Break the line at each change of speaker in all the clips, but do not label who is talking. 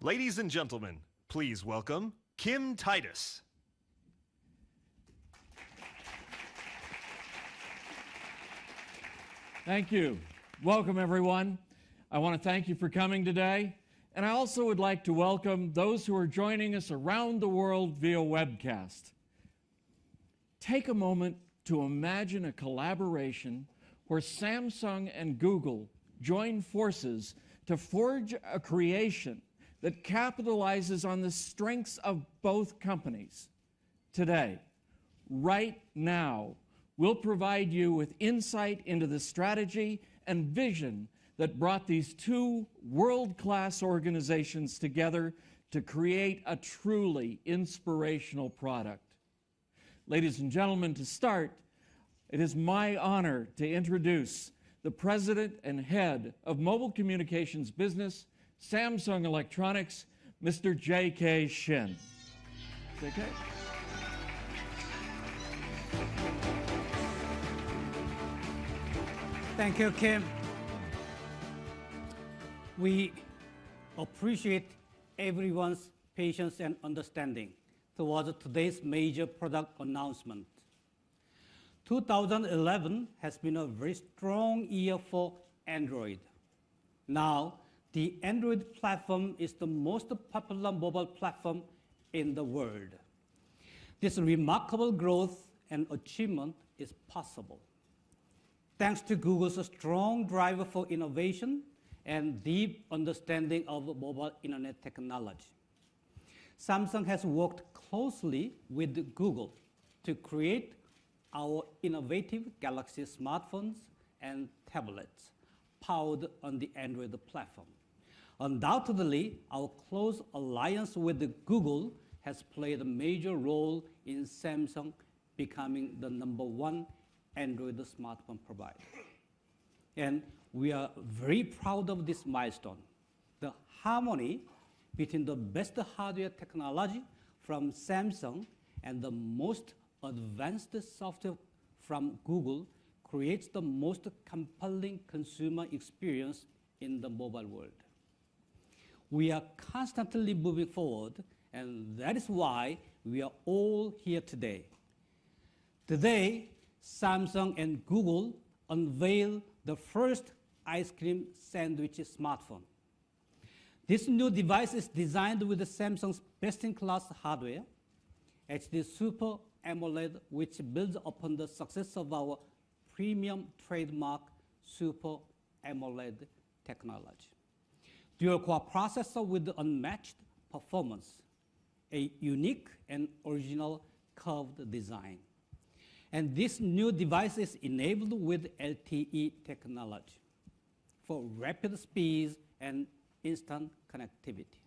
Ladies and gentlemen, please welcome Kim Titus.
Thank you. Welcome, everyone. I want to thank you for coming today. And I also would like to welcome those who are joining us around the world via webcast. Take a moment to imagine a collaboration where Samsung and Google join forces to forge a creation that capitalizes on the strengths of both companies. Today, right now, we'll provide you with insight into the strategy and vision that brought these two world-class organizations together to create a truly inspirational product. Ladies and gentlemen, to start, it is my honor to introduce the President and Head of Mobile Communications Business, Samsung Electronics, Mr. J.K. Shin. J.K.?
Thank you, Kim. We appreciate everyone's patience and understanding towards today's major product announcement. 2011 has been a very strong year for Android. Now, the Android platform is the most popular mobile platform in the world. This remarkable growth and achievement is possible thanks to Google's strong drive for innovation and deep understanding of mobile internet technology. Samsung has worked closely with Google to create our innovative Galaxy smartphones and tablets powered on the Android platform. Undoubtedly, our close alliance with Google has played a major role in Samsung becoming the #1 Android smartphone provider. And we are very proud of this milestone. The harmony between the best hardware technology from Samsung and the most advanced software from Google creates the most compelling consumer experience in the mobile world. We are constantly moving forward, and that is why we are all here today. Today, Samsung and Google unveiled the first ice cream sandwich smartphone. This new device is designed with Samsung's best-in-class hardware, HD Super AMOLED, which builds upon the success of our premium trademark Super AMOLED technology. Dual-core processor with unmatched performance, a unique and original curved design. And this new device is enabled with LTE technology for rapid speeds and instant connectivity.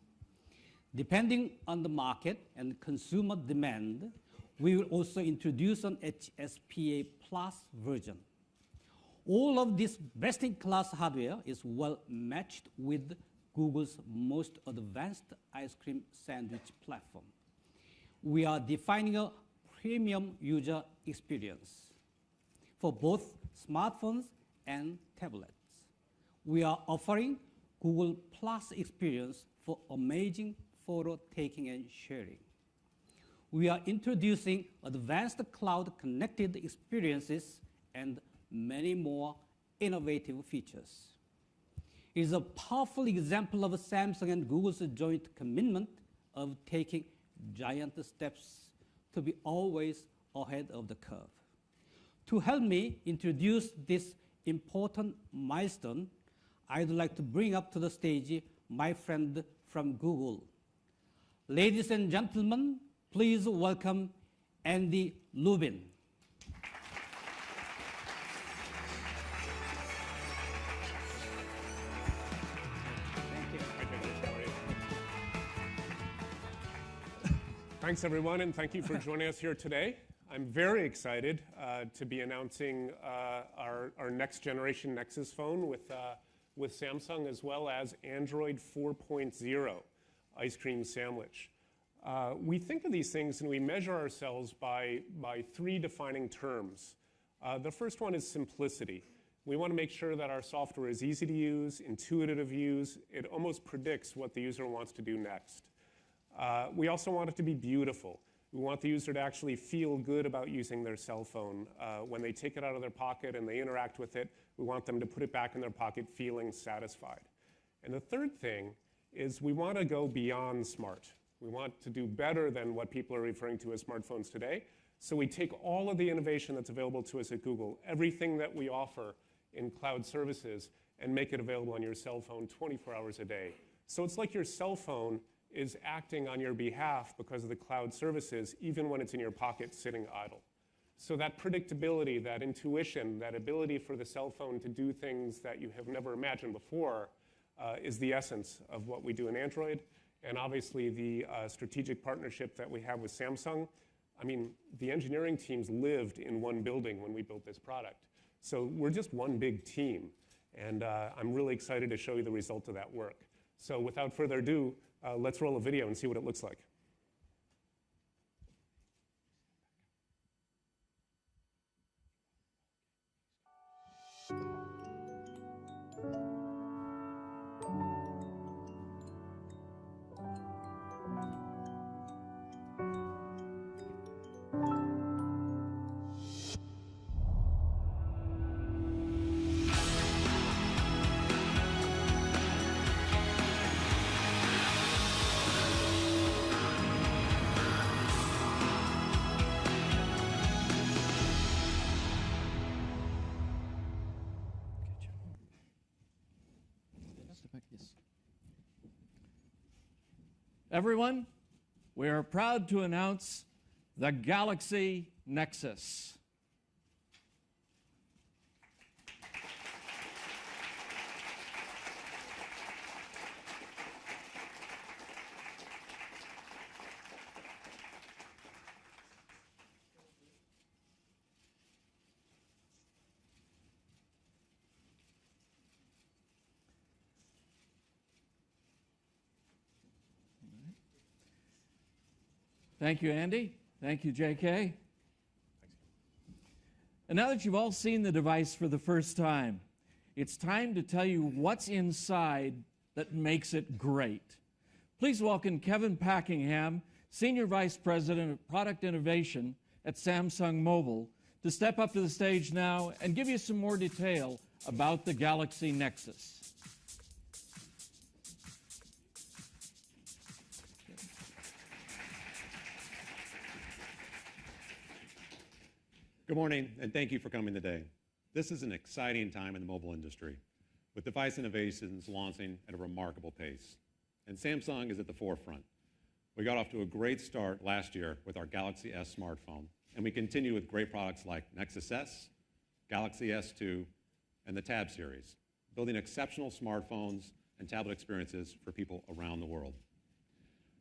Depending on the market and consumer demand, we will also introduce an HSPA Plus version. All of this best-in-class hardware is well matched with Google's most advanced ice cream sandwich platform. We are defining a premium user experience for both smartphones and tablets. We are offering Google Plus experience for amazing photo taking and sharing. We are introducing advanced cloud-connected experiences and many more innovative features. It is a powerful example of Samsung and Google's joint commitment of taking giant steps to be always ahead of the curve. To help me introduce this important milestone, I'd like to bring up to the stage my friend from Google. Ladies and gentlemen, please welcome Andy Lubin.
Thanks, everyone, and thank you for joining us here today. I'm very excited to be announcing our next generation Nexus phone with Samsung, as well as Android 4.0 ice cream sandwich. We think of these things and we measure ourselves by three defining terms. The first one is simplicity. We want to make sure that our software is easy to use, intuitive to use. It almost predicts what the user wants to do next. We also want it to be beautiful. We want the user to actually feel good about using their cell phone. When they take it out of their pocket and they interact with it, we want them to put it back in their pocket feeling satisfied. And the third thing is we want to go beyond smart. We want to do better than what people are referring to as smartphones today. So we take all of the innovation that's available to us at Google, everything that we offer in cloud services, and make it available on your cell phone 24 hours a day. So it's like your cell phone is acting on your behalf because of the cloud services, even when it's in your pocket sitting idle. So that predictability, that intuition, that ability for the cell phone to do things that you have never imagined before is the essence of what we do in Android. And obviously the strategic partnership that we have with Samsung. I mean, the engineering teams lived in one building when we built this product. So we're just one big team. And I'm really excited to show you the result of that work. So without further ado, let's roll a video and see what it looks like.
Everyone, we are proud to announce the Galaxy Nexus. Thank you, Andy. Thank you, JK. And now that you've all seen the device for the first time, it's time to tell you what's inside that makes it great. Please welcome Kevin Packingham, Senior Vice President of Product Innovation at Samsung Mobile, to step up to the stage now and give you some more detail about the Galaxy Nexus.
Good morning, and thank you for coming today. This is an exciting time in the mobile industry, with device innovations launching at a remarkable pace. And Samsung is at the forefront. We got off to a great start last year with our Galaxy S smartphone, and we continue with great products like Nexus S, Galaxy S2, and the Tab series, building exceptional smartphones and tablet experiences for people around the world.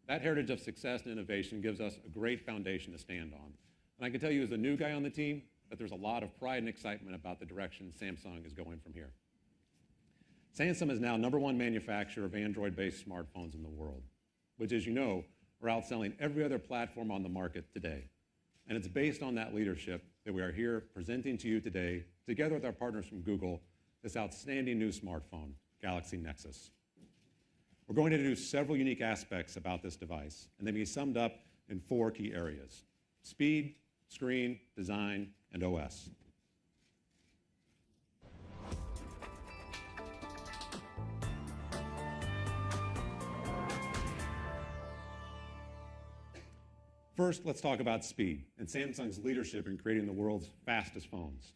That heritage of success and innovation gives us a great foundation to stand on. And I can tell you as a new guy on the team that there's a lot of pride and excitement about the direction Samsung is going from here. Samsung is now #1 manufacturer of Android-based smartphones in the world, which, as you know, are outselling every other platform on the market today. And it's based on that leadership that we are here presenting to you today, together with our partners from Google, this outstanding new smartphone, Galaxy Nexus. We're going to introduce several unique aspects about this device, and they can be summed up in 4 key areas: speed, screen, design, and OS. First, let's talk about speed and Samsung's leadership in creating the world's fastest phones.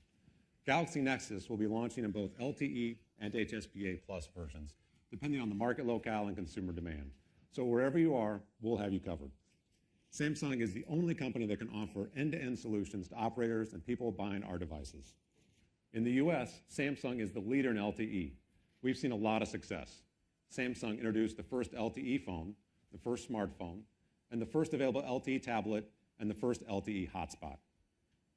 Galaxy Nexus will be launching in both LTE and HSPA Plus versions, depending on the market locale and consumer demand. So wherever you are, we'll have you covered. Samsung is the only company that can offer end-to-end solutions to operators and people buying our devices. In the US, Samsung is the leader in LTE. We've seen a lot of success. Samsung introduced the first LTE phone, the first smartphone, and the first available LTE tablet, and the first LTE hotspot.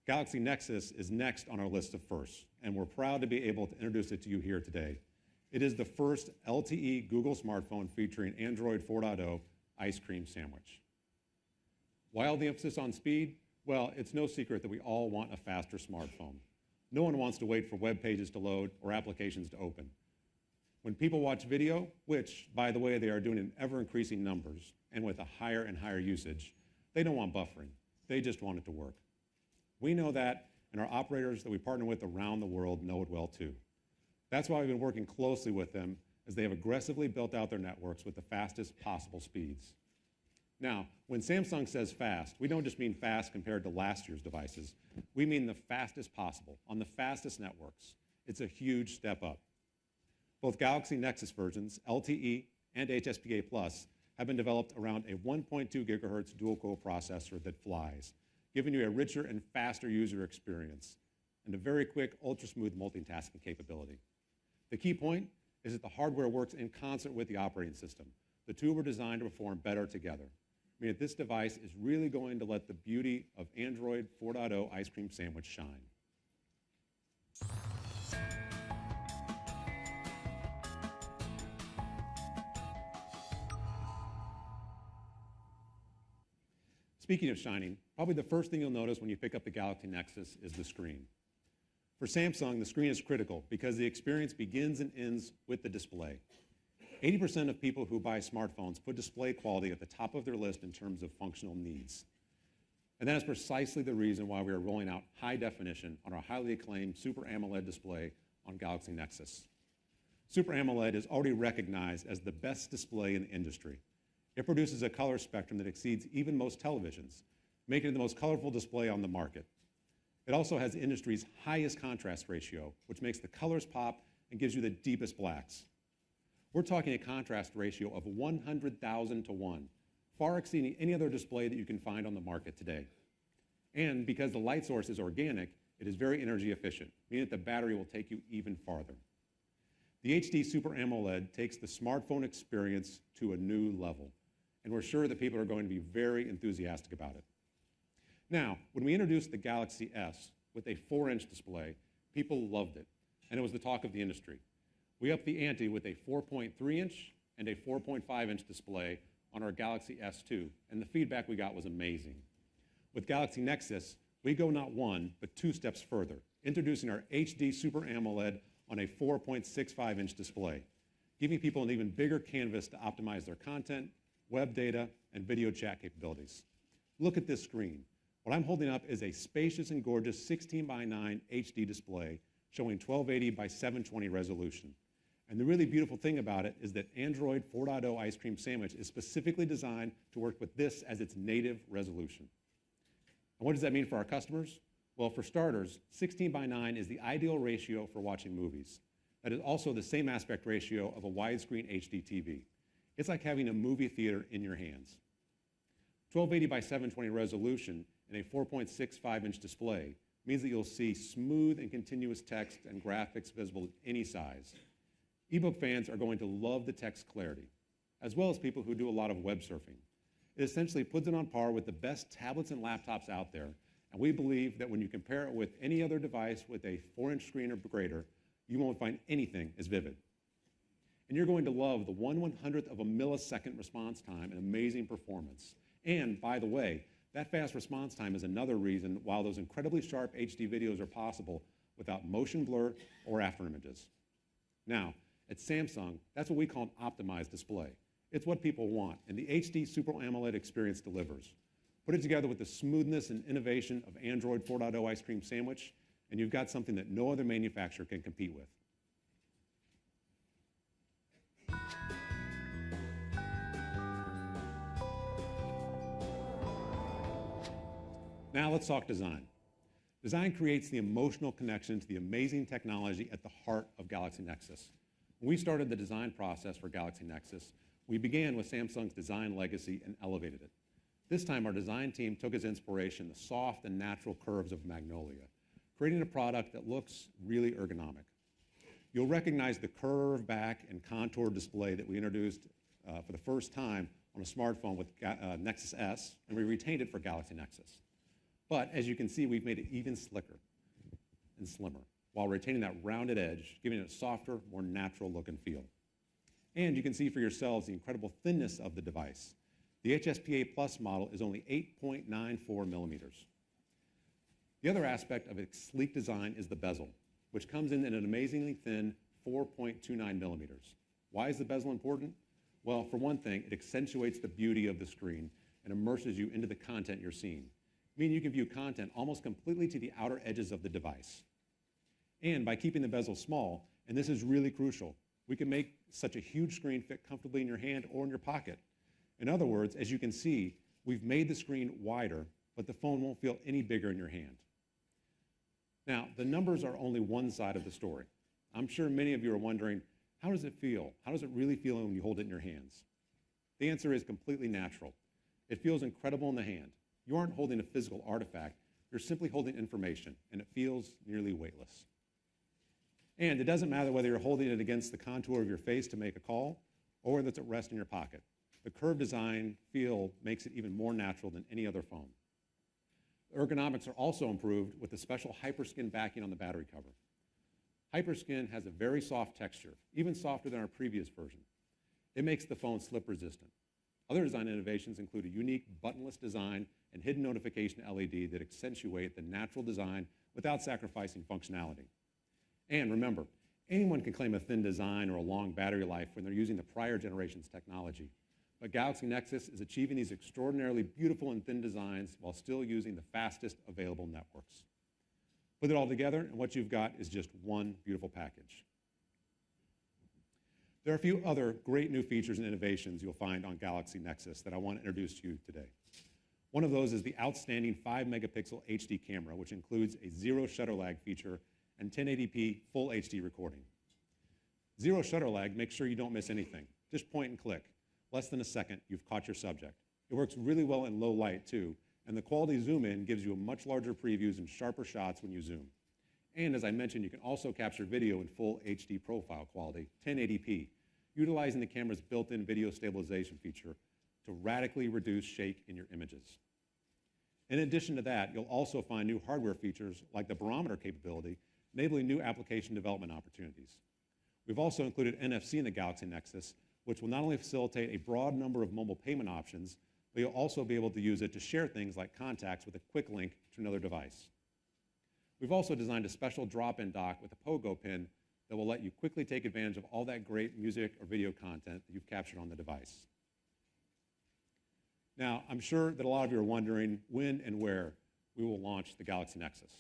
Galaxy Nexus is next on our list of firsts, and we're proud to be able to introduce it to you here today. It is the first LTE Google smartphone featuring Android 4.0 ice cream sandwich. Why all the emphasis on speed? Well, it's no secret that we all want a faster smartphone. No one wants to wait for web pages to load or applications to open. When people watch video, which, by the way, they are doing in ever-increasing numbers and with a higher and higher usage, they don't want buffering. They just want it to work. We know that, and our operators that we partner with around the world know it well too. That's why we've been working closely with them as they have aggressively built out their networks with the fastest possible speeds. Now, when Samsung says fast, we don't just mean fast compared to last year's devices. We mean the fastest possible, on the fastest networks. It's a huge step up. Both Galaxy Nexus versions, LTE and HSPA Plus, have been developed around a 1.2 gigahertz dual-core processor that flies, giving you a richer and faster user experience, and a very quick, ultra-smooth multitasking capability. The key point is that the hardware works in concert with the operating system. The two were designed to perform better together, meaning that this device is really going to let the beauty of Android 4.0 ice cream sandwich shine. Speaking of shining, probably the first thing you'll notice when you pick up the Galaxy Nexus is the screen. For Samsung, the screen is critical because the experience begins and ends with the display. 80% of people who buy smartphones put display quality at the top of their list in terms of functional needs. And that is precisely the reason why we are rolling out high definition on our highly acclaimed Super AMOLED display on Galaxy Nexus. Super AMOLED is already recognized as the best display in the industry. It produces a color spectrum that exceeds even most televisions, making it the most colorful display on the market. It also has the industry's highest contrast ratio, which makes the colors pop and gives you the deepest blacks. We're talking a contrast ratio of 100,000 to 1, far exceeding any other display that you can find on the market today. And because the light source is organic, it is very energy efficient, meaning that the battery will take you even farther. The HD Super AMOLED takes the smartphone experience to a new level, and we're sure that people are going to be very enthusiastic about it. Now, when we introduced the Galaxy S with a 4-inch display, people loved it, and it was the talk of the industry. We upped the ante with a 4.3-inch and a 4.5-inch display on our Galaxy S2, and the feedback we got was amazing. With Galaxy Nexus, we go not one, but 2 steps further, introducing our HD Super AMOLED on a 4.65-inch display, giving people an even bigger canvas to optimize their content, web data, and video chat capabilities. Look at this screen. What I'm holding up is a spacious and gorgeous 16:9 HD display showing 1280 by 720 resolution. And the really beautiful thing about it is that Android 4.0 ice cream sandwich is specifically designed to work with this as its native resolution. And what does that mean for our customers? Well, for starters, 16:9 is the ideal ratio for watching movies. That is also the same aspect ratio of a widescreen HD TV. It's like having a movie theater in your hands. 1280 by 720 resolution and a 4.65-inch display means that you'll see smooth and continuous text and graphics visible at any size. Ebook fans are going to love the text clarity, as well as people who do a lot of web surfing. It essentially puts it on par with the best tablets and laptops out there, and we believe that when you compare it with any other device with a 4-inch screen or greater, you won't find anything as vivid. And you're going to love the 1/100th of a millisecond response time and amazing performance. And by the way, that fast response time is another reason why those incredibly sharp HD videos are possible without motion blur or after images. Now, at Samsung, that's what we call an optimized display. It's what people want, and the HD Super AMOLED experience delivers. Put it together with the smoothness and innovation of Android 4.0 ice cream sandwich, and you've got something that no other manufacturer can compete with. Now let's talk design. Design creates the emotional connection to the amazing technology at the heart of Galaxy Nexus. When we started the design process for Galaxy Nexus, we began with Samsung's design legacy and elevated it. This time, our design team took as inspiration the soft and natural curves of Magnolia, creating a product that looks really ergonomic. You'll recognize the curved back and contour display that we introduced for the first time on a smartphone with Nexus S, and we retained it for Galaxy Nexus. But as you can see, we've made it even slicker and slimmer while retaining that rounded edge, giving it a softer, more natural look and feel. And you can see for yourselves the incredible thinness of the device. The HSPA Plus model is only 8.94 millimeters. The other aspect of its sleek design is the bezel, which comes in at an amazingly thin 4.29 millimeters. Why is the bezel important? Well, for one thing, it accentuates the beauty of the screen and immerses you into the content you're seeing, meaning you can view content almost completely to the outer edges of the device. And by keeping the bezel small, and this is really crucial, we can make such a huge screen fit comfortably in your hand or in your pocket. In other words, as you can see, we've made the screen wider, but the phone won't feel any bigger in your hand. Now, the numbers are only one side of the story. I'm sure many of you are wondering, how does it feel? How does it really feel when you hold it in your hands? The answer is completely natural. It feels incredible in the hand. You aren't holding a physical artifact, you're simply holding information, and it feels nearly weightless. And it doesn't matter whether you're holding it against the contour of your face to make a call, or whether it's at rest in your pocket. The curved design feel makes it even more natural than any other phone. The ergonomics are also improved with the special Hyperskin backing on the battery cover. Hyperskin has a very soft texture, even softer than our previous version. It makes the phone slip resistant. Other design innovations include a unique buttonless design and hidden notification LED that accentuate the natural design without sacrificing functionality. And remember, anyone can claim a thin design or a long battery life when they're using the prior generation's technology. But Galaxy Nexus is achieving these extraordinarily beautiful and thin designs while still using the fastest available networks. Put it all together, and what you've got is just one beautiful package. There are a few other great new features and innovations you'll find on Galaxy Nexus that I want to introduce to you today. One of those is the outstanding 5-megapixel HD camera, which includes a zero shutter lag feature and 1080p full HD recording. Zero shutter lag makes sure you don't miss anything. Just point and click. Less than a second, you've caught your subject. It works really well in low light, too, and the quality zoom in gives you a much larger previews and sharper shots when you zoom. And as I mentioned, you can also capture video in full HD profile quality, 1080p, utilizing the camera's built-in video stabilization feature to radically reduce shake in your images. In addition to that, you'll also find new hardware features like the barometer capability, enabling new application development opportunities. We've also included NFC in the Galaxy Nexus, which will not only facilitate a broad number of mobile payment options, but you'll also be able to use it to share things like contacts with a quick link to another device. We've also designed a special drop-in dock with a pogo pin that will let you quickly take advantage of all that great music or video content that you've captured on the device. Now, I'm sure that a lot of you are wondering when and where we will launch the Galaxy Nexus.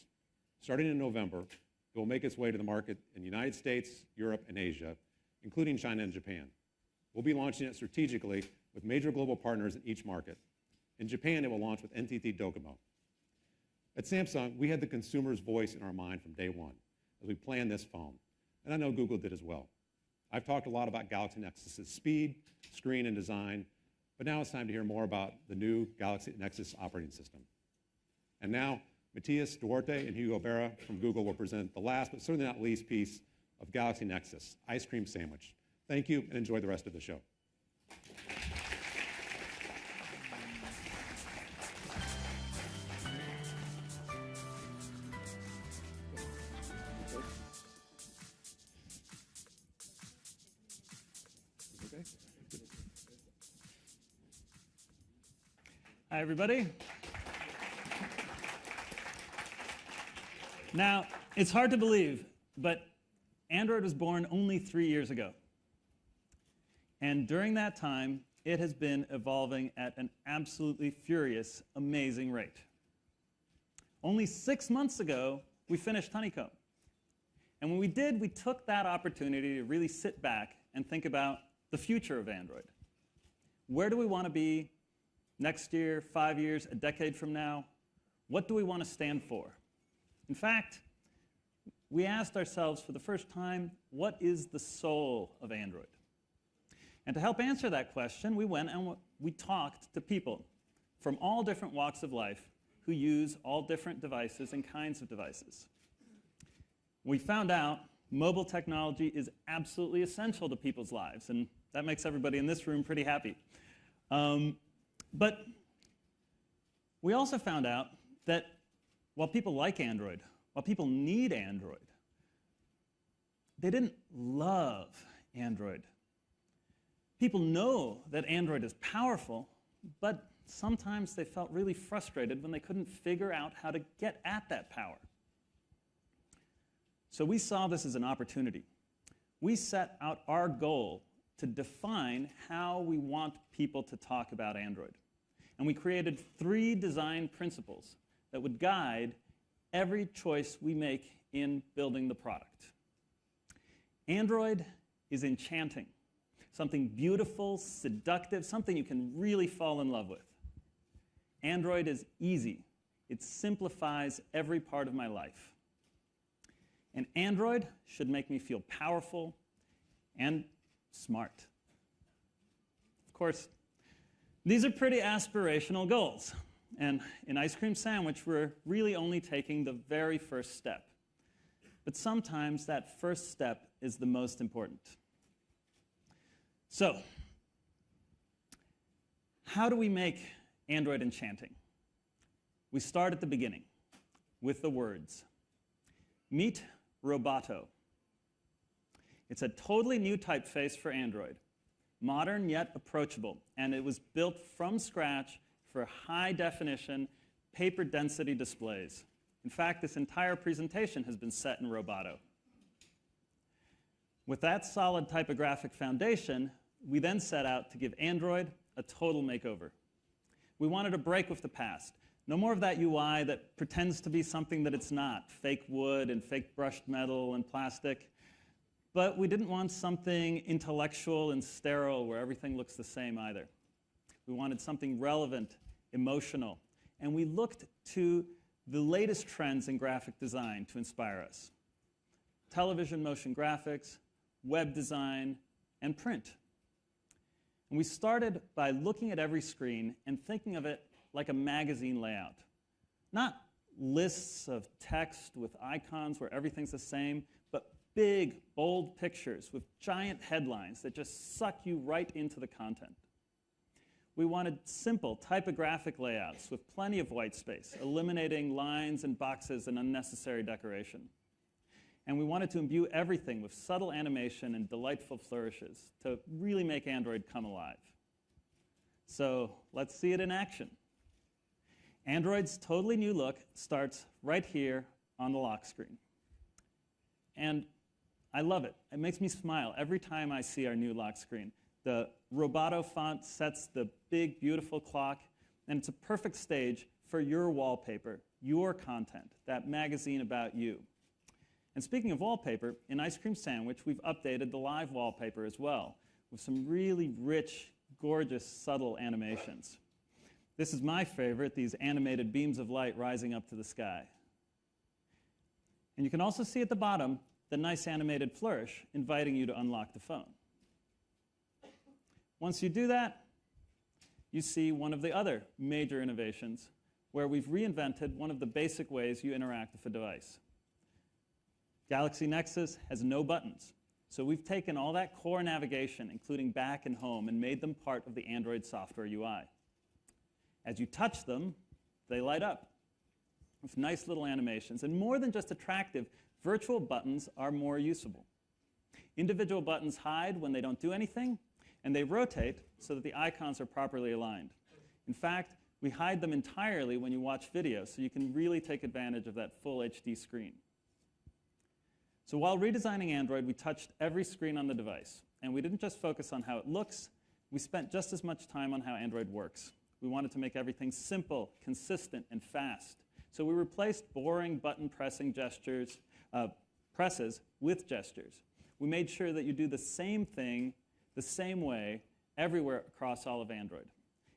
Starting in November, it will make its way to the market in the United States, Europe, and Asia, including China and Japan. We'll be launching it strategically with major global partners in each market. In Japan, it will launch with NTT Docomo. At Samsung, we had the consumer's voice in our mind from day one as we planned this phone, and I know Google did as well. I've talked a lot about Galaxy Nexus's speed, screen, and design, but now it's time to hear more about the new Galaxy Nexus operating system. And now, Matias Duarte and Hugo Berra from Google will present the last, but certainly not least piece of Galaxy Nexus, Ice Cream Sandwich. Thank you, and enjoy the rest of the show.
Hi, everybody. Now, it's hard to believe, but Android was born only 3 years ago. And during that time, it has been evolving at an absolutely furious, amazing rate. Only 6 months ago, we finished Honeycomb. And when we did, we took that opportunity to really sit back and think about the future of Android. Where do we want to be next year, 5 years, a decade from now? What do we want to stand for? In fact, we asked ourselves for the first time, what is the soul of Android? And to help answer that question, we went and we talked to people from all different walks of life who use all different devices and kinds of devices. We found out mobile technology is absolutely essential to people's lives, and that makes everybody in this room pretty happy. But we also found out that while people like Android, while people need Android, they didn't love Android. People know that Android is powerful, but sometimes they felt really frustrated when they couldn't figure out how to get at that power. So we saw this as an opportunity. We set out our goal to define how we want people to talk about Android. And we created 3 design principles that would guide every choice we make in building the product. Android is enchanting, something beautiful, seductive, something you can really fall in love with. Android is easy. It simplifies every part of my life. And Android should make me feel powerful and smart. Of course, these are pretty aspirational goals. And in Ice Cream Sandwich, we're really only taking the very first step. But sometimes that first step is the most important. So, how do we make Android enchanting? We start at the beginning with the words. Meet Roboto. It's a totally new typeface for Android, modern yet approachable, and it was built from scratch for high-definition, paper-density displays. In fact, this entire presentation has been set in Roboto. With that solid typographic foundation, we then set out to give Android a total makeover. We wanted to break with the past. No more of that UI that pretends to be something that it's not, fake wood and fake brushed metal and plastic. But we didn't want something intellectual and sterile where everything looks the same either. We wanted something relevant, emotional, and we looked to the latest trends in graphic design to inspire us. Television motion graphics, web design, and print. And we started by looking at every screen and thinking of it like a magazine layout. Not lists of text with icons where everything's the same, but big, bold pictures with giant headlines that just suck you right into the content. We wanted simple typographic layouts with plenty of white space, eliminating lines and boxes and unnecessary decoration. And we wanted to imbue everything with subtle animation and delightful flourishes to really make Android come alive. So let's see it in action. Android's totally new look starts right here on the lock screen. And I love it. It makes me smile every time I see our new lock screen. The Roboto font sets the big, beautiful clock, and it's a perfect stage for your wallpaper, your content, that magazine about you. And speaking of wallpaper, in Ice Cream Sandwich, we've updated the live wallpaper as well, with some really rich, gorgeous, subtle animations. This is my favorite, these animated beams of light rising up to the sky. And you can also see at the bottom the nice animated flourish inviting you to unlock the phone. Once you do that, you see one of the other major innovations where we've reinvented one of the basic ways you interact with a device. Galaxy Nexus has no buttons, so we've taken all that core navigation, including back and home, and made them part of the Android software UI. As you touch them, they light up with nice little animations. And more than just attractive, virtual buttons are more usable. Individual buttons hide when they don't do anything, and they rotate so that the icons are properly aligned. In fact, we hide them entirely when you watch video, so you can really take advantage of that full HD screen. So while redesigning Android, we touched every screen on the device. And we didn't just focus on how it looks, we spent just as much time on how Android works. We wanted to make everything simple, consistent, and fast. So we replaced boring button pressing presses with gestures. We made sure that you do the same thing the same way everywhere across all of Android.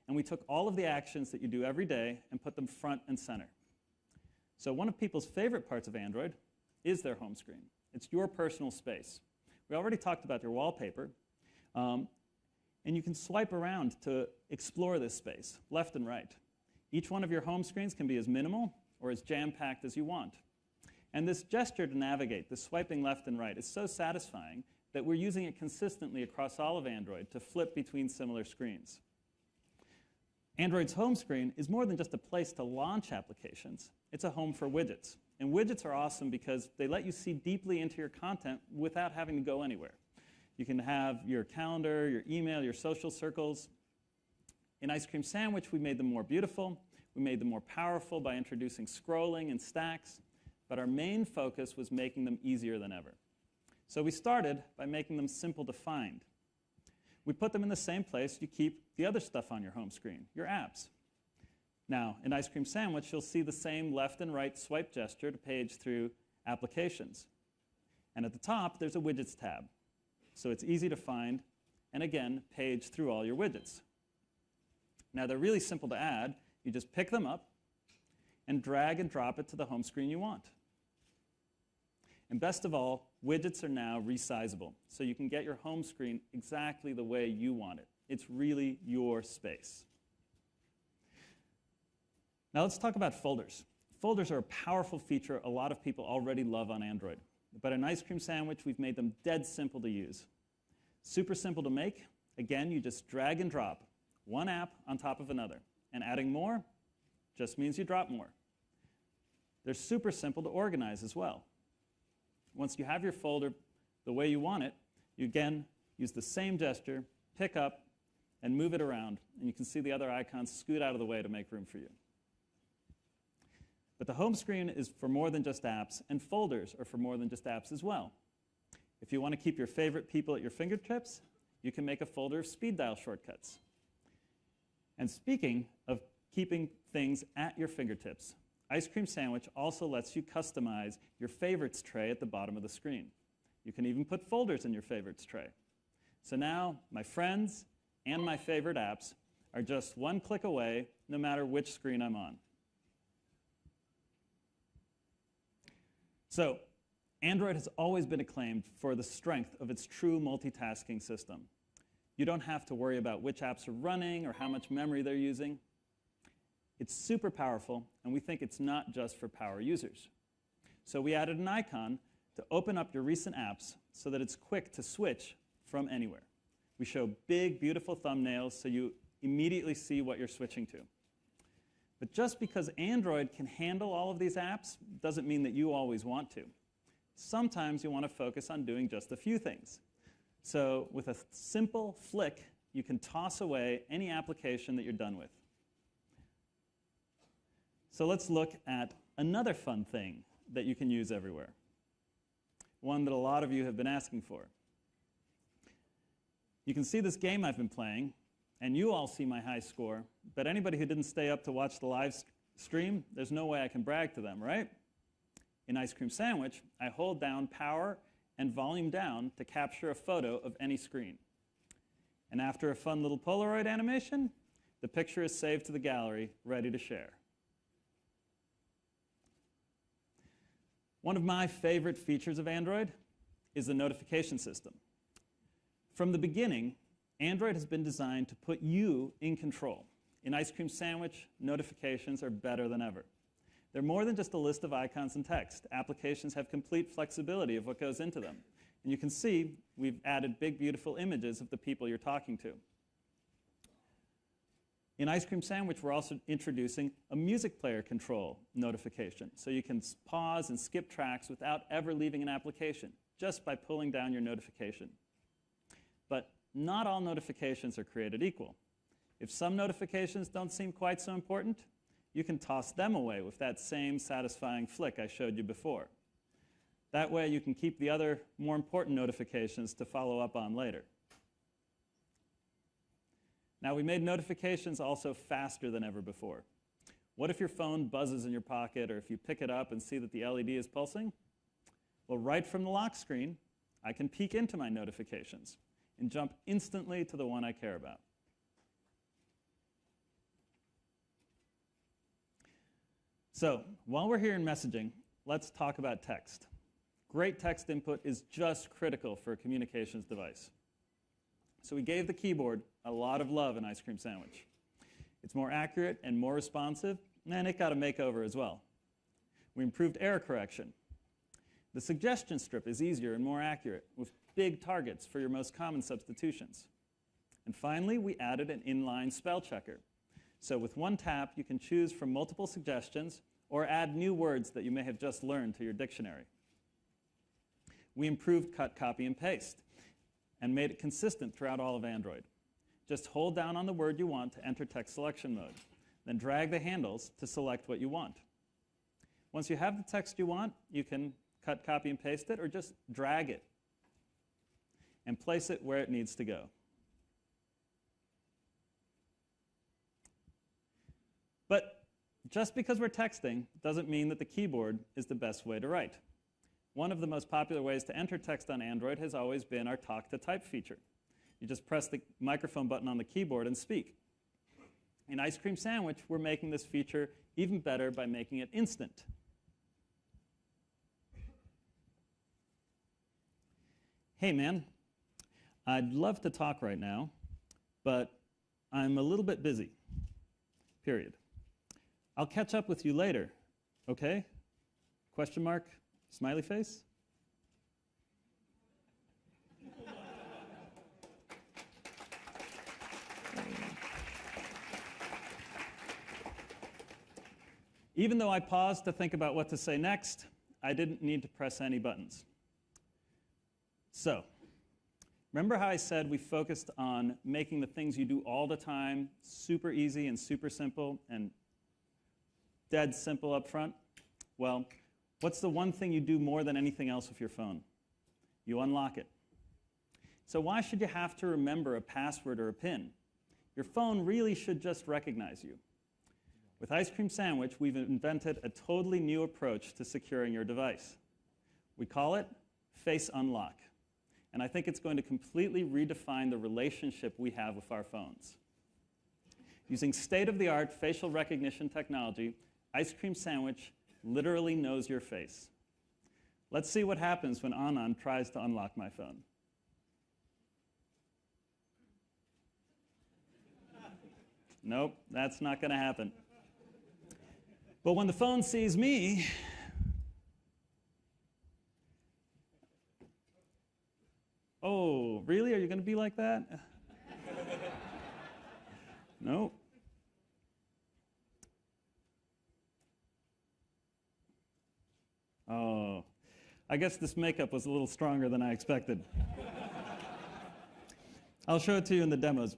And we took all of the actions that you do every day and put them front and center. So one of people's favorite parts of Android is their home screen. It's your personal space. We already talked about your wallpaper. And you can swipe around to explore this space, left and right. Each one of your home screens can be as minimal or as jam-packed as you want. And this gesture to navigate, the swiping left and right, is so satisfying that we're using it consistently across all of Android to flip between similar screens. Android's home screen is more than just a place to launch applications. It's a home for widgets. And widgets are awesome because they let you see deeply into your content without having to go anywhere. You can have your calendar, your email, your social circles, In Ice Cream Sandwich, we made them more beautiful. We made them more powerful by introducing scrolling and stacks. But our main focus was making them easier than ever. So we started by making them simple to find. We put them in the same place you keep the other stuff on your home screen, your apps. Now, in Ice Cream Sandwich, you'll see the same left and right swipe gesture to page through applications. And at the top, there's a Widgets tab. So it's easy to find, and again, page through all your widgets. Now, they're really simple to add. You just pick them up and drag and drop it to the home screen you want. And best of all, widgets are now resizable, so you can get your home screen exactly the way you want it. It's really your space. Now let's talk about folders. Folders are a powerful feature a lot of people already love on Android. But in Ice Cream Sandwich, we've made them dead simple to use. Super simple to make. Again, you just drag and drop one app on top of another. And adding more just means you drop more. They're super simple to organize as well. Once you have your folder the way you want it, you again use the same gesture, pick up, and move it around. And you can see the other icons scoot out of the way to make room for you. But the home screen is for more than just apps, and folders are for more than just apps as well. If you want to keep your favorite people at your fingertips, you can make a folder of speed dial shortcuts. And speaking of keeping things at your fingertips, Ice Cream Sandwich also lets you customize your favorites tray at the bottom of the screen. You can even put folders in your favorites tray. So now my friends and my favorite apps are just one click away, no matter which screen I'm on. So Android has always been acclaimed for the strength of its true multitasking system. You don't have to worry about which apps are running or how much memory they're using. It's super powerful, and we think it's not just for power users. So we added an icon to open up your recent apps so that it's quick to switch from anywhere. We show big, beautiful thumbnails so you immediately see what you're switching to. But just because Android can handle all of these apps doesn't mean that you always want to. Sometimes you want to focus on doing just a few things. So with a simple flick, you can toss away any application that you're done with. So let's look at another fun thing that you can use everywhere, one that a lot of you have been asking for. You can see this game I've been playing, and you all see my high score, but anybody who didn't stay up to watch the live stream, there's no way I can brag to them, right? In Ice Cream Sandwich, I hold down power and volume down to capture a photo of any screen. And after a fun little Polaroid animation, the picture is saved to the gallery, ready to share. One of my favorite features of Android is the notification system. From the beginning, Android has been designed to put you in control. In Ice Cream Sandwich, notifications are better than ever. They're more than just a list of icons and text. Applications have complete flexibility of what goes into them. And you can see we've added big, beautiful images of the people you're talking to. In Ice Cream Sandwich, we're also introducing a music player control notification. So you can pause and skip tracks without ever leaving an application, just by pulling down your notification. But not all notifications are created equal. If some notifications don't seem quite so important, you can toss them away with that same satisfying flick I showed you before. That way you can keep the other more important notifications to follow up on later. Now, we made notifications also faster than ever before. What if your phone buzzes in your pocket, or if you pick it up and see that the LED is pulsing? Well, right from the lock screen, I can peek into my notifications and jump instantly to the one I care about. So, while we're here in messaging, let's talk about text. Great text input is just critical for a communications device. So we gave the keyboard a lot of love in Ice Cream Sandwich. It's more accurate and more responsive, and it got a makeover as well. We improved error correction. The suggestion strip is easier and more accurate, with big targets for your most common substitutions. And finally, we added an inline spell checker. So with one tap, you can choose from multiple suggestions or add new words that you may have just learned to your dictionary. We improved cut, copy, and paste, and made it consistent throughout all of Android. just hold down on the word you want to enter text selection mode. Then drag the handles to select what you want. Once you have the text you want, you can cut, copy, and paste it, or just drag it and place it where it needs to go. But just because we're texting doesn't mean that the keyboard is the best way to write. One of the most popular ways to enter text on Android has always been our talk to type feature. You just press the microphone button on the keyboard and speak. In Ice Cream Sandwich, we're making this feature even better by making it instant. Hey man, I'd love to talk right now, but I'm a little bit busy, period. I'll catch up with you later, okay? Question mark, smiley face? Even though I paused to think about what to say next, I didn't need to press any buttons. So, remember how I said we focused on making the things you do all the time super easy and super simple and dead simple up front? Well, what's the one thing you do more than anything else with your phone? You unlock it. So why should you have to remember a password or a PIN? Your phone really should just recognize you. With Ice Cream Sandwich, we've invented a totally new approach to securing your device. We call it Face Unlock. And I think it's going to completely redefine the relationship we have with our phones. Using state-of-the-art facial recognition technology, Ice Cream Sandwich literally knows your face. Let's see what happens when Anand tries to unlock my phone. Nope, that's not going to happen. But when the phone sees me, oh, really? Are you going to be like that? Nope. Oh, I guess this makeup was a little stronger than I expected. I'll show it to you in the demos,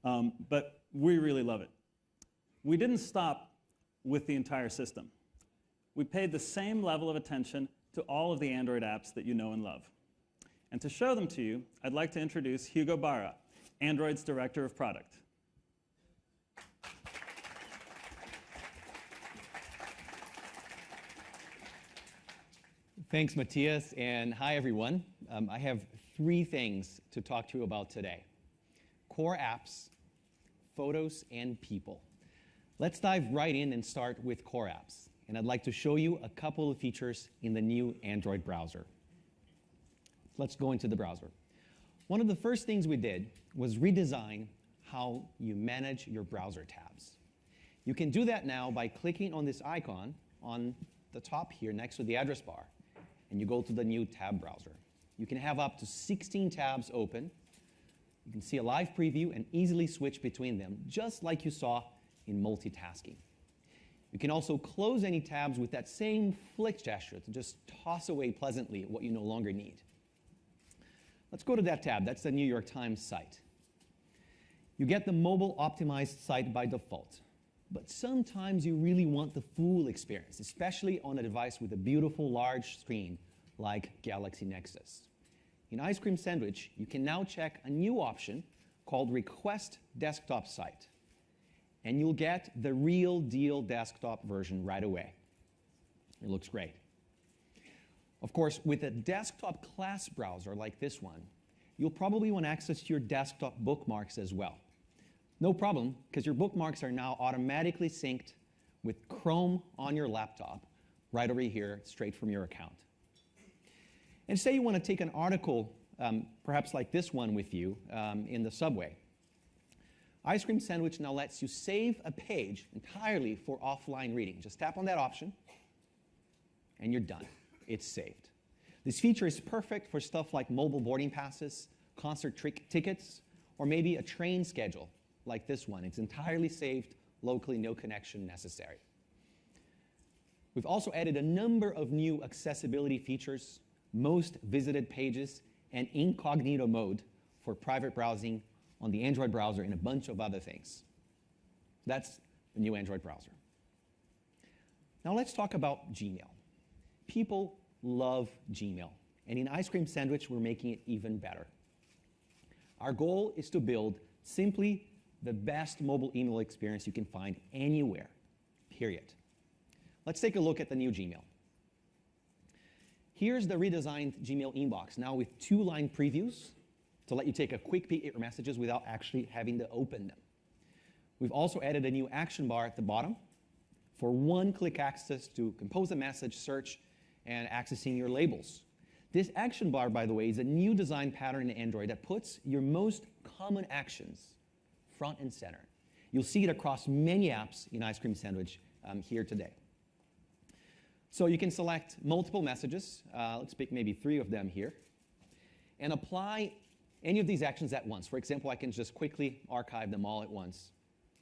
but we really love it. We didn't stop with the entire system. We paid the same level of attention to all of the Android apps that you know and love. And to show them to you, I'd like to introduce Hugo Barra, Android's Director of Product.
Thanks, Matthias, and hi, everyone. I have 3 things to talk to you about today: core apps, photos, and people. Let's dive right in and start with core apps. And I'd like to show you a couple of features in the new Android browser. Let's go into the browser. One of the first things we did was redesign how you manage your browser tabs. You can do that now by clicking on this icon on the top here next to the address bar, and you go to the new tab browser. You can have up to 16 tabs open. You can see a live preview and easily switch between them, just like you saw in multitasking. You can also close any tabs with that same flick gesture to just toss away pleasantly what you no longer need. Let's go to that tab. That's the New York Times site. You get the mobile optimized site by default, but sometimes you really want the full experience, especially on a device with a beautiful large screen like Galaxy Nexus. In Ice Cream Sandwich, you can now check a new option called Request Desktop Site, and you'll get the real deal desktop version right away. It looks great. Of course, with a desktop class browser like this one, you'll probably want access to your desktop bookmarks as well. No problem, because your bookmarks are now automatically synced with Chrome on your laptop right over here, straight from your account. And say you want to take an article, perhaps like this one with you, in the subway. Ice Cream Sandwich now lets you save a page entirely for offline reading. Just tap on that option, and you're done. It's saved. This feature is perfect for stuff like mobile boarding passes, concert tickets, or maybe a train schedule like this one. It's entirely saved locally, no connection necessary. We've also added a number of new accessibility features, most visited pages, and incognito mode for private browsing on the Android browser, and a bunch of other things. That's the new Android browser. Now let's talk about Gmail. People love Gmail, and in Ice Cream Sandwich, we're making it even better. Our goal is to build simply the best mobile email experience you can find anywhere, period. Let's take a look at the new Gmail. Here's the redesigned Gmail inbox, now with 2-line previews to let you take a quick peek at your messages without actually having to open them. We've also added a new action bar at the bottom for one-click access to compose a message, search, and accessing your labels. This action bar, by the way, is a new design pattern in Android that puts your most common actions front and center. You'll see it across many apps in Ice Cream Sandwich here today. So you can select multiple messages. Let's pick maybe 3 of them here, and apply any of these actions at once. For example, I can just quickly archive them all at once.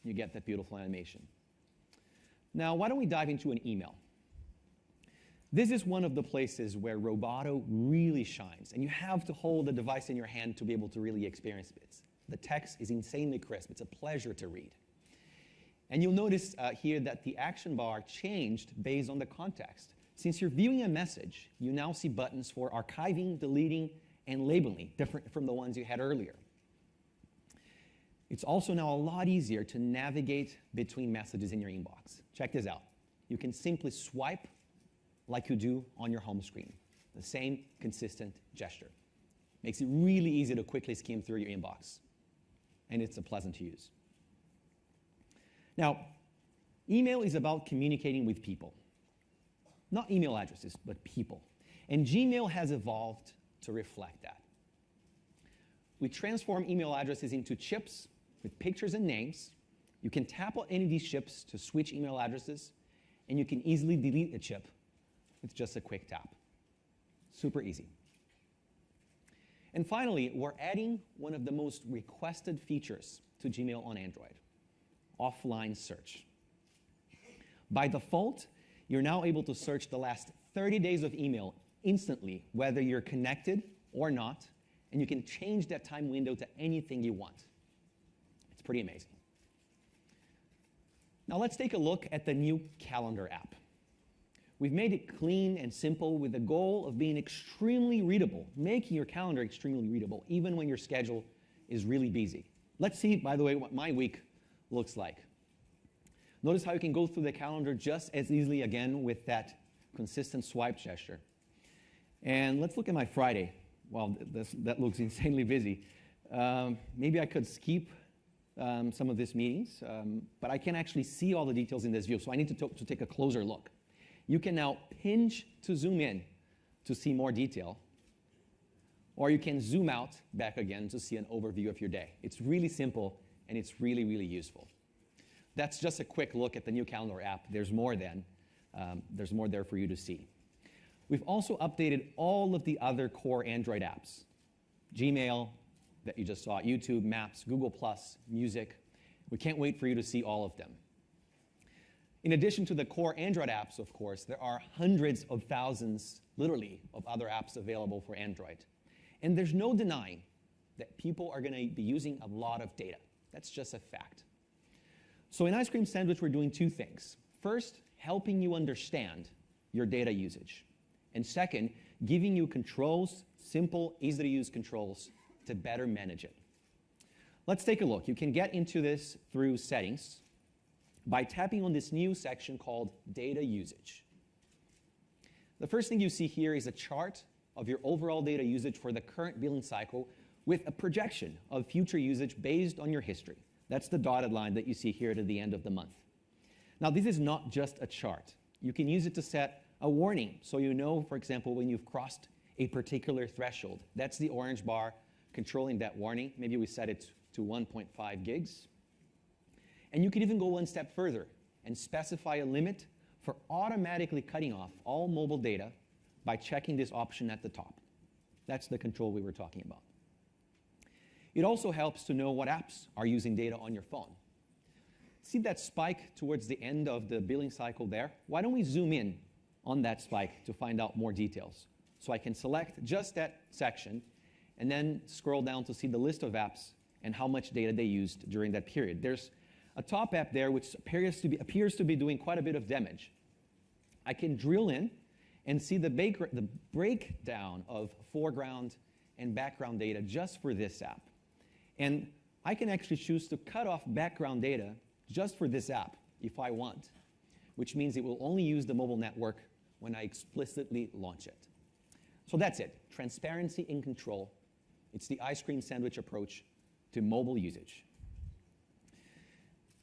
You get that beautiful animation. Now, why don't we dive into an email? This is one of the places where Roboto really shines, and you have to hold the device in your hand to be able to really experience it. The text is insanely crisp. It's a pleasure to read. And you'll notice here that the action bar changed based on the context. Since you're viewing a message, you now see buttons for archiving, deleting, and labeling, different from the ones you had earlier. It's also now a lot easier to navigate between messages in your inbox. Check this out. You can simply swipe like you do on your home screen. The same consistent gesture. Makes it really easy to quickly skim through your inbox. And it's pleasant to use. Now, email is about communicating with people. Not email addresses, but people. And Gmail has evolved to reflect that. We transform email addresses into chips with pictures and names. You can tap on any of these chips to switch email addresses, and you can easily delete a chip with just a quick tap. Super easy. And finally, we're adding one of the most requested features to Gmail on Android, offline search. By default, you're now able to search the last 30 days of email instantly, whether you're connected or not, and you can change that time window to anything you want. It's pretty amazing. Now let's take a look at the new Calendar app. We've made it clean and simple with the goal of being extremely readable, making your calendar extremely readable, even when your schedule is really busy. Let's see, by the way, what my week looks like. Notice how you can go through the calendar just as easily again with that consistent swipe gesture. And let's look at my Friday. Well, that looks insanely busy. Maybe I could skip some of these meetings, but I can actually see all the details in this view, so I need to take a closer look. You can now pinch to zoom in to see more detail, or you can zoom out back again to see an overview of your day. It's really simple, and it's really, really useful. That's just a quick look at the new Calendar app. There's more there for you to see. We've also updated all of the other core Android apps. Gmail, that you just saw, YouTube, Maps, Google+, Music. We can't wait for you to see all of them. In addition to the core Android apps, of course, there are hundreds of thousands, literally, of other apps available for Android. And there's no denying that people are going to be using a lot of data. That's just a fact. So in Ice Cream Sandwich, we're doing 2 things. First, helping you understand your data usage. And second, giving you controls, simple, easy-to-use controls to better manage it. Let's take a look. You can get into this through Settings by tapping on this new section called Data Usage. The first thing you see here is a chart of your overall data usage for the current billing cycle with a projection of future usage based on your history. That's the dotted line that you see here to the end of the month. Now, this is not just a chart. You can use it to set a warning, so you know, for example, when you've crossed a particular threshold. That's the orange bar controlling that warning. Maybe we set it to 1.5 gigs. And you can even go one step further and specify a limit for automatically cutting off all mobile data by checking this option at the top. That's the control we were talking about. It also helps to know what apps are using data on your phone. See that spike towards the end of the billing cycle there? Why don't we zoom in on that spike to find out more details? So I can select just that section and then scroll down to see the list of apps and how much data they used during that period. There's a top app there which appears to be doing quite a bit of damage. I can drill in and see the breakdown of foreground and background data just for this app. And I can actually choose to cut off background data just for this app if I want, which means it will only use the mobile network when I explicitly launch it. So that's it, transparency and control. It's the ice cream sandwich approach to mobile usage.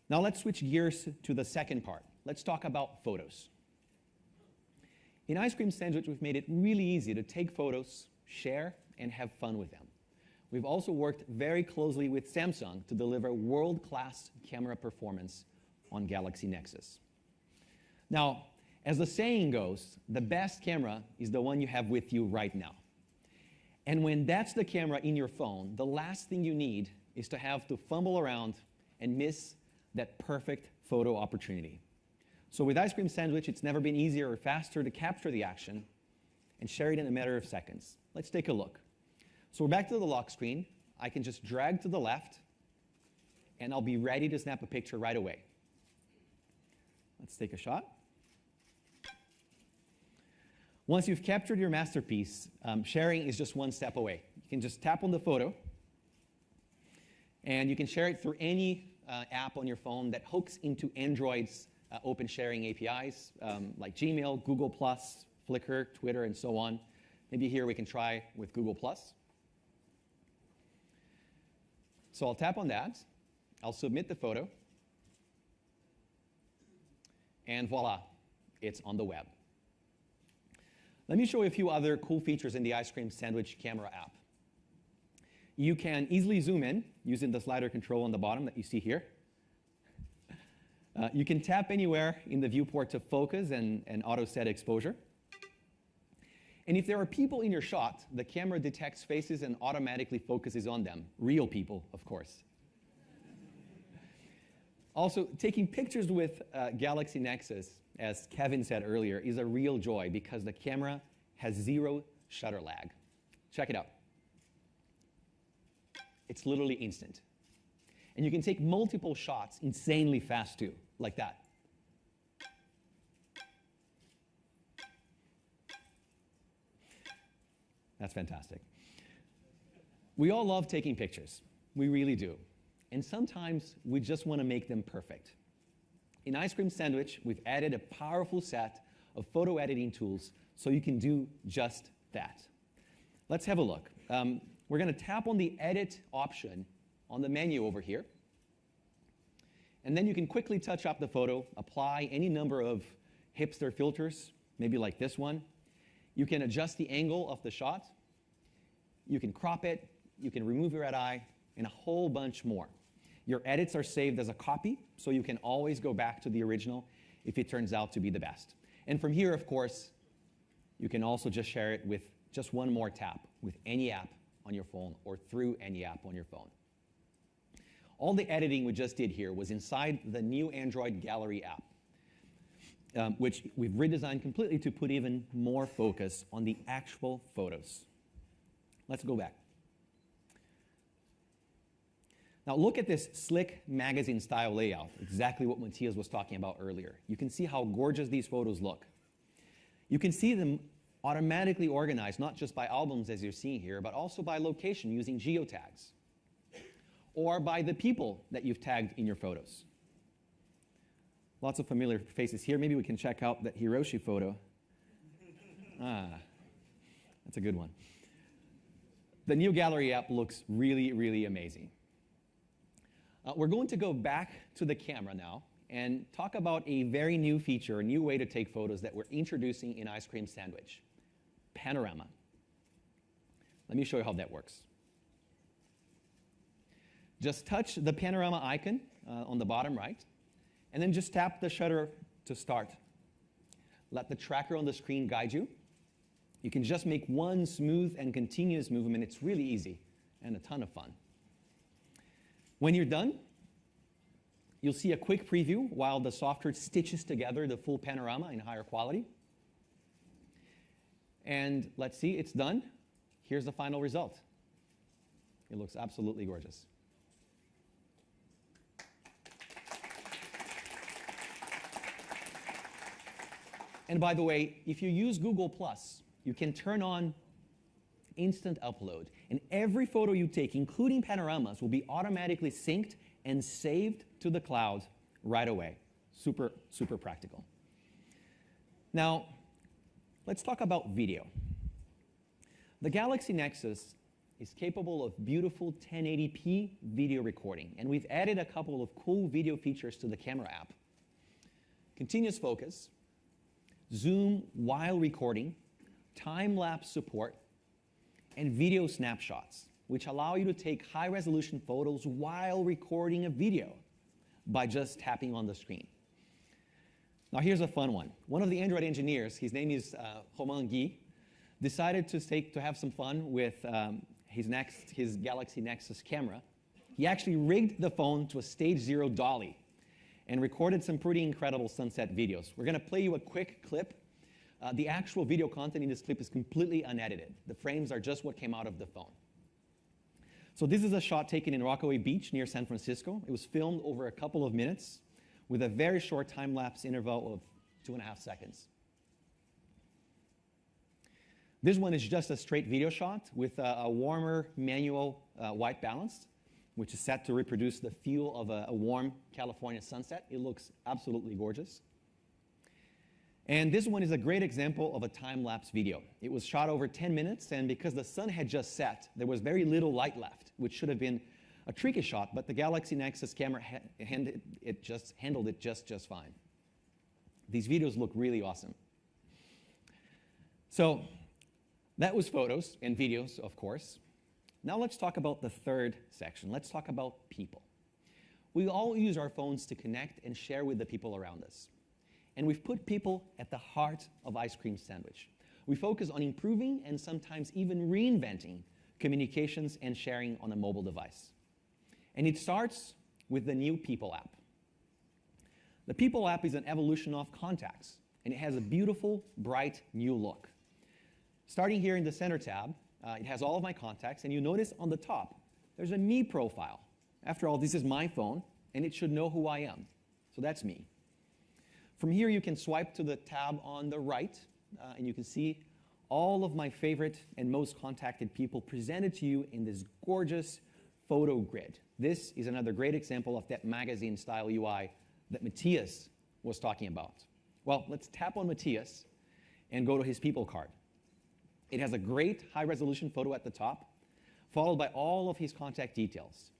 Now let's switch gears to the second part. Let's talk about photos. In Ice Cream Sandwich, we've made it really easy to take photos, share, and have fun with them. We've also worked very closely with Samsung to deliver world-class camera performance on Galaxy Nexus. Now, as the saying goes, the best camera is the one you have with you right now. And when that's the camera in your phone, the last thing you need is to have to fumble around and miss that perfect photo opportunity. So with Ice Cream Sandwich, it's never been easier or faster to capture the action and share it in a matter of seconds. Let's take a look. So we're back to the lock screen. I can just drag to the left, and I'll be ready to snap a picture right away. Let's take a shot. Once you've captured your masterpiece, sharing is just one step away. You can just tap on the photo, and you can share it through any app on your phone that hooks into Android's open sharing APIs, like Gmail, Google+, Flickr, Twitter, and so on. Maybe here we can try with Google+. So I'll tap on that. I'll submit the photo. And voila, it's on the web. Let me show you a few other cool features in the Ice Cream Sandwich camera app. You can easily zoom in using the slider control on the bottom that you see here. You can tap anywhere in the viewport to focus and auto-set exposure. And if there are people in your shot, the camera detects faces and automatically focuses on them. Real people, of course. Also, taking pictures with Galaxy Nexus, as Kevin said earlier, is a real joy because the camera has zero shutter lag. Check it out. It's literally instant. And you can take multiple shots insanely fast too, like that. That's fantastic. We all love taking pictures. We really do. And sometimes we just want to make them perfect. In Ice Cream Sandwich, we've added a powerful set of photo editing tools so you can do just that. Let's have a look. We're going to tap on the Edit option on the menu over here. And then you can quickly touch up the photo, apply any number of hipster filters, maybe like this one. You can adjust the angle of the shot. You can crop it. You can remove your red eye, and a whole bunch more. Your edits are saved as a copy, so you can always go back to the original if it turns out to be the best. And from here, of course, you can also just share it with just one more tap with any app on your phone or through any app on your phone. All the editing we just did here was inside the new Android Gallery app, which we've redesigned completely to put even more focus on the actual photos. Let's go back. Now look at this slick magazine-style layout, exactly what Matthias was talking about earlier. You can see how gorgeous these photos look. You can see them automatically organized, not just by albums as you're seeing here, but also by location using geotags, or by the people that you've tagged in your photos. Lots of familiar faces here. Maybe we can check out that Hiroshi photo. That's a good one. The new Gallery app looks really, really amazing. We're going to go back to the camera now and talk about a very new feature, a new way to take photos that we're introducing in Ice Cream Sandwich, Panorama. Let me show you how that works. Just touch the panorama icon on the bottom right, and then just tap the shutter to start. Let the tracker on the screen guide you. You can just make one smooth and continuous movement. It's really easy and a ton of fun. When you're done, you'll see a quick preview while the software stitches together the full panorama in higher quality. And let's see, it's done. Here's the final result. It looks absolutely gorgeous. And by the way, if you use Google+, you can turn on instant upload. And every photo you take, including panoramas, will be automatically synced and saved to the cloud right away. Super, super practical. Now, let's talk about video. The Galaxy Nexus is capable of beautiful 1080p video recording, and we've added a couple of cool video features to the camera app. Continuous focus, zoom while recording, time-lapse support, and video snapshots, which allow you to take high-resolution photos while recording a video by just tapping on the screen. Now here's a fun one. One of the Android engineers, his name is Romain Guy, decided to have some fun with his Galaxy Nexus camera. He actually rigged the phone to a Stage 0 dolly and recorded some pretty incredible sunset videos. We're going to play you a quick clip. The actual video content in this clip is completely unedited. The frames are just what came out of the phone. So this is a shot taken in Rockaway Beach near San Francisco. It was filmed over a couple of minutes with a very short time-lapse interval of 2.5 seconds. This one is just a straight video shot with a warmer manual white balance, which is set to reproduce the feel of a warm California sunset. It looks absolutely gorgeous. And this one is a great example of a time-lapse video. It was shot over 10 minutes, and because the sun had just set, there was very little light left, which should have been a tricky shot, but the Galaxy Nexus camera handled it just fine. These videos look really awesome. So that was photos and videos, of course. Now let's talk about the third section. Let's talk about people. We all use our phones to connect and share with the people around us. And we've put people at the heart of Ice Cream Sandwich. We focus on improving and sometimes even reinventing communications and sharing on a mobile device. And it starts with the new People app. The People app is an evolution of Contacts, and it has a beautiful, bright, new look. Starting here in the center tab, it has all of my contacts, and you notice on the top, there's a Me profile. After all, this is my phone, and it should know who I am. So that's me. From here, you can swipe to the tab on the right, and you can see all of my favorite and most contacted people presented to you in this gorgeous photo grid. This is another great example of that magazine-style UI that Matthias was talking about. Well, let's tap on Matthias and go to his People card. It has a great high-resolution photo at the top, followed by all of his contact details.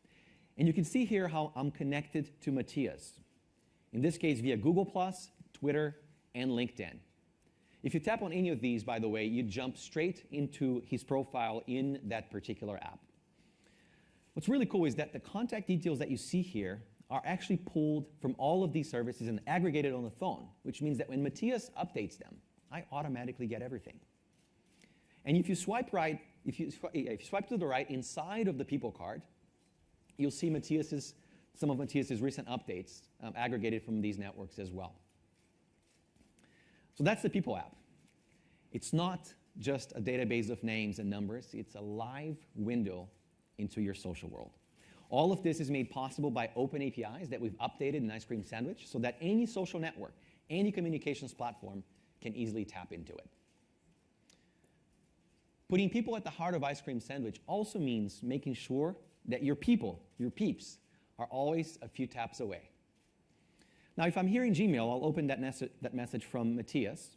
And you can see here how I'm connected to Matthias. In this case, via Google+, Twitter, and LinkedIn. If you tap on any of these, by the way, you jump straight into his profile in that particular app. What's really cool is that the contact details that you see here are actually pulled from all of these services and aggregated on the phone, which means that when Matthias updates them, I automatically get everything. And if you swipe right, if you swipe to the right inside of the People card, you'll see some of Matthias's recent updates aggregated from these networks as well. So that's the People app. It's not just a database of names and numbers. It's a live window into your social world. All of this is made possible by open APIs that we've updated in Ice Cream Sandwich so that any social network, any communications platform can easily tap into it. Putting people at the heart of Ice Cream Sandwich also means making sure that your people, your peeps, are always a few taps away. Now, if I'm here in Gmail, I'll open that message from Matthias.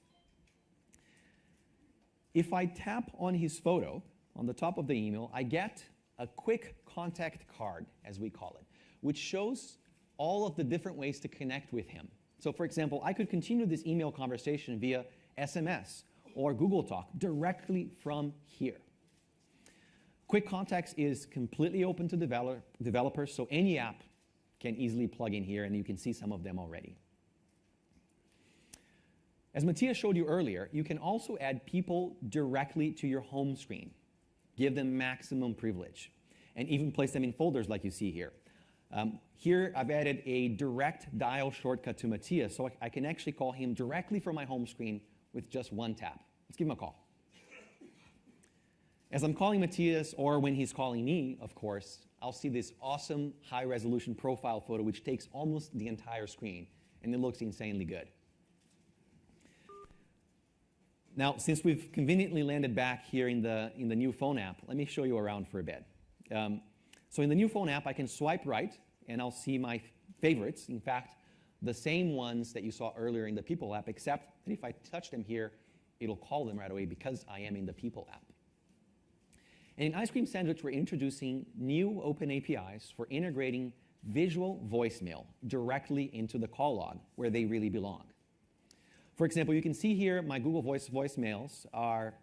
If I tap on his photo on the top of the email, I get a quick contact card, as we call it, which shows all of the different ways to connect with him. So, for example, I could continue this email conversation via SMS or Google Talk directly from here. Quick Contacts is completely open to developers, so any app can easily plug in here, and you can see some of them already. As Matthias showed you earlier, you can also add people directly to your home screen, give them maximum privilege, and even place them in folders like you see here. Here, I've added a direct dial shortcut to Matthias, so I can actually call him directly from my home screen with just one tap. Let's give him a call. As I'm calling Matthias, or when he's calling me, of course, I'll see this awesome high-resolution profile photo which takes almost the entire screen, and it looks insanely good. Now, since we've conveniently landed back here in the new phone app, let me show you around for a bit. So in the new phone app, I can swipe right, and I'll see my favorites. In fact, the same ones that you saw earlier in the People app, except that if I touch them here, it'll call them right away because I am in the People app. And in Ice Cream Sandwich, we're introducing new open APIs for integrating visual voicemail directly into the call log, where they really belong. For example, you can see here my Google Voice voicemails are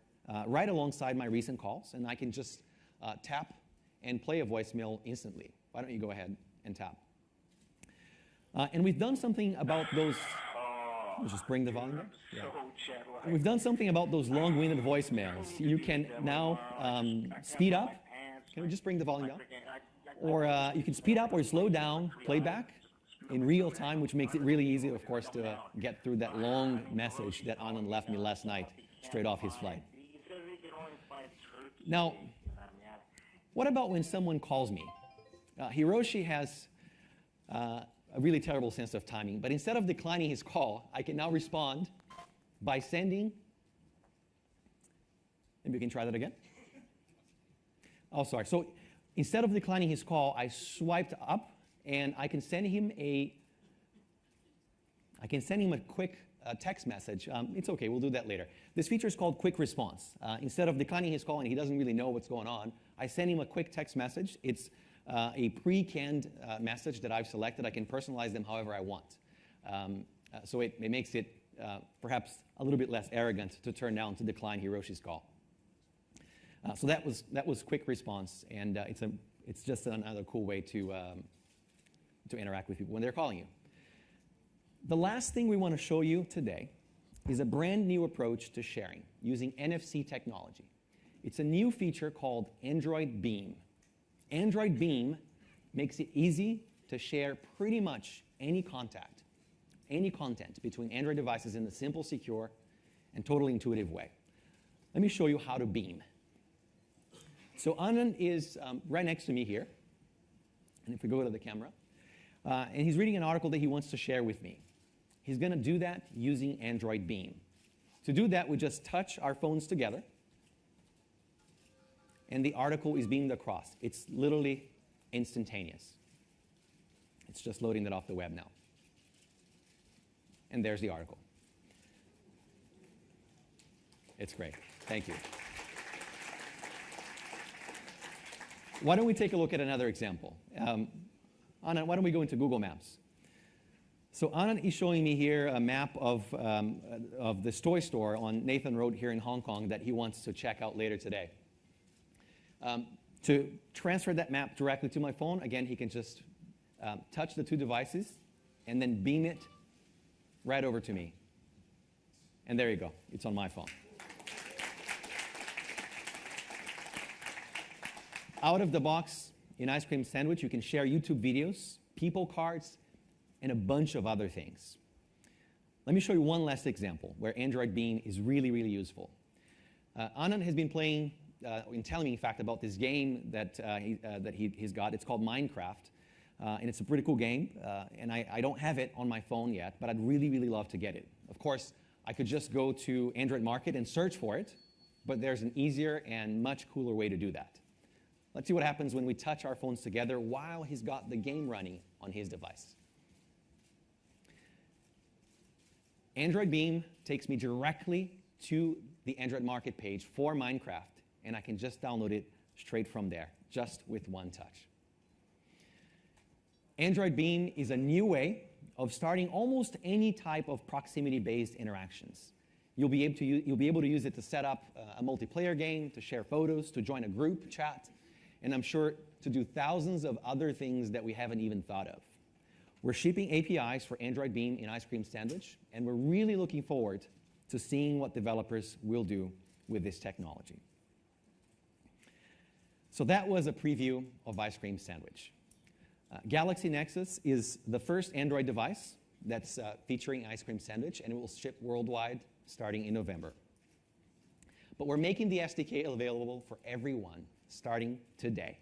right alongside my recent calls, and I can just tap and play a voicemail instantly. Why don't you go ahead and tap? And we've done something about those. Let's just bring the volume up. Yeah. We've done something about those long-winded voicemails. You can now speed up. Can we just bring the volume down? Or you can speed up or slow down playback in real time, which makes it really easy, of course, to get through that long message that Anand left me last night, straight off his flight. Now, what about when someone calls me? Hiroshi has a really terrible sense of timing, but instead of declining his call, I can now respond by sending, maybe we can try that again. Oh, sorry. So instead of declining his call, I swiped up, and I can send him a quick text message. It's okay, we'll do that later. This feature is called Quick Response. Instead of declining his call and he doesn't really know what's going on, I send him a quick text message. It's a pre-canned message that I've selected. I can personalize them however I want. So it makes it perhaps a little bit less arrogant to turn down to decline Hiroshi's call. So that was Quick Response, and it's just another cool way to interact with people when they're calling you. The last thing we want to show you today is a brand new approach to sharing using NFC technology. It's a new feature called Android Beam. Android Beam makes it easy to share pretty much any content between Android devices in a simple, secure, and totally intuitive way. Let me show you how to beam. So Anand is right next to me here. And if we go to the camera, and he's reading an article that he wants to share with me. He's going to do that using Android Beam. To do that, we just touch our phones together, and the article is beamed across. It's literally instantaneous. It's just loading that off the web now. And there's the article. It's great. Thank you. Why don't we take a look at another example? Anand, why don't we go into Google Maps? So Anand is showing me here a map of this toy store on Nathan Road here in Hong Kong that he wants to check out later today. To transfer that map directly to my phone, again, he can just touch the two devices and then beam it right over to me. And there you go. It's on my phone. Out of the box, in Ice Cream Sandwich, you can share YouTube videos, people cards, and a bunch of other things. Let me show you one last example where Android Beam is really, really useful. Anand has been playing, and telling me, in fact, about this game that he's got. It's called Minecraft, and it's a pretty cool game, and I don't have it on my phone yet, but I'd really, really love to get it. Of course, I could just go to Android Market and search for it, but there's an easier and much cooler way to do that. Let's see what happens when we touch our phones together while he's got the game running on his device. Android Beam takes me directly to the Android Market page for Minecraft, and I can just download it straight from there, just with one touch. Android Beam is a new way of starting almost any type of proximity-based interactions. You'll be able to use it to set up a multiplayer game, to share photos, to join a group chat, and I'm sure to do thousands of other things that we haven't even thought of. We're shipping APIs for Android Beam in Ice Cream Sandwich, and we're really looking forward to seeing what developers will do with this technology. So that was a preview of Ice Cream Sandwich. Galaxy Nexus is the first Android device that's featuring Ice Cream Sandwich, and it will ship worldwide starting in November. But we're making the SDK available for everyone starting today.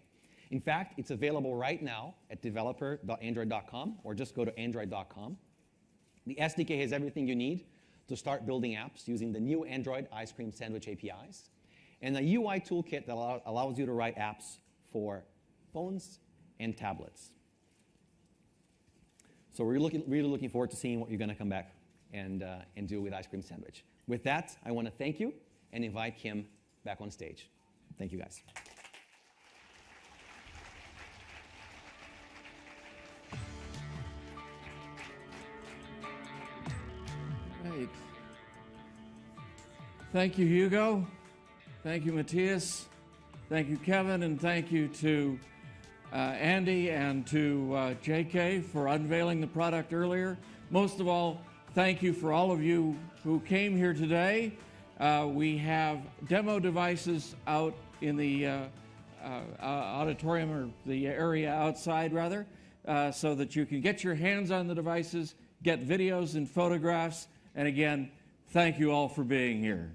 In fact, it's available right now at developer.android.com, or just go to android.com. The SDK has everything you need to start building apps using the new Android Ice Cream Sandwich APIs, and a UI toolkit that allows you to write apps for phones and tablets. So we're really looking forward to seeing what you're going to come back and do with Ice Cream Sandwich. With that, I want to thank you and invite Kim back on stage. Thank you, guys.
Great. Thank you, Hugo. Thank you, Matthias. Thank you, Kevin, and thank you to Andy and to JK for unveiling the product earlier. Most of all, thank you for all of you who came here today. We have demo devices out in the auditorium, or the area outside rather, so that you can get your hands on the devices, get videos and photographs, and again, thank you all for being here.